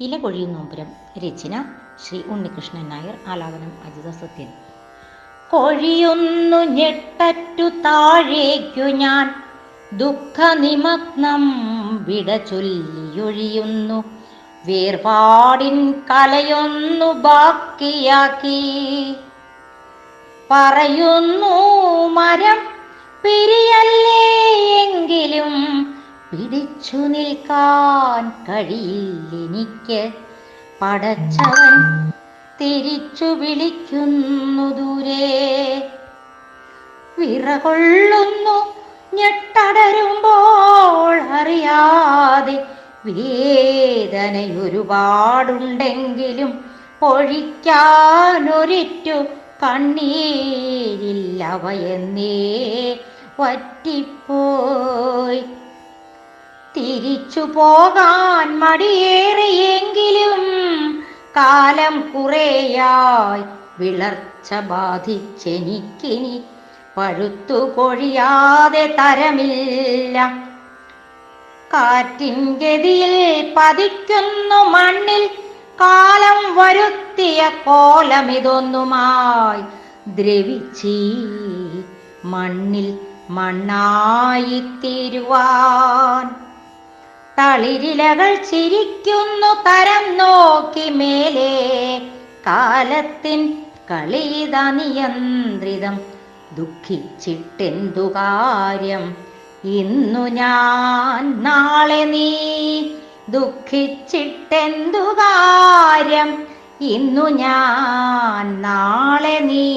ഇല കൊഴിയുന്നോമ്പുരം. രചന ശ്രീ ഉണ്ണികൃഷ്ണൻ നായർ. ആലാപനം അജിത സത്യൻ. കൊഴിയുന്നു ഞെട്ടറ്റു താഴേക്കു ഞാൻ, ദുഃഖനിമഗ്നം വിട ചൊല്ലിയൊഴിയുന്നു, വേർപാടിൻ കലയൊന്നു ബാക്കിയാക്കി. പറയുന്നു മരം പിരിയല്ലേ എങ്കിലും പിടിച്ചു നിൽക്കാൻ കഴിയില്ലെനിക്ക്. പടച്ചവൻ തിരിച്ചു വിളിക്കുന്നു ദൂരെ. വിറകൊള്ളുന്നു ഞെട്ടടരുമ്പോൾ അറിയാതെ, വേദനയൊരുപാടുണ്ടെങ്കിലും ഒഴിക്കാനൊരിറ്റു കണ്ണീരില്ലവയെന്നേ വറ്റിപ്പോയി. തിരിച്ചു പോകാൻ മടിയേറിയെങ്കിലും കാലം കുറേയായി വിളർച്ച ബാധിച്ചെനിക്കിനി പഴുത്തു കൊഴിയാതെ തരമില്ല. കാറ്റിൻ ഗതിയിൽ പതിക്കുന്നു മണ്ണിൽ കാലം വരുത്തിയ കോലമിതൊന്നുമായി ദ്രവിച്ചീ മണ്ണിൽ മണ്ണായിത്തീരുവാൻ. തളിരിലകൾ ചിരിക്കുന്നു തരം നോക്കി മേലെ, കാലത്തിൻ കളിയിത നിയന്ത്രിതം. ദുഃഖിച്ചിട്ടെന്തു കാര്യം, ഇന്നു ഞാൻ നാളെ നീ. ദുഃഖിച്ചിട്ടെന്തു കാര്യം, ഇന്നു ഞാൻ നാളെ നീ.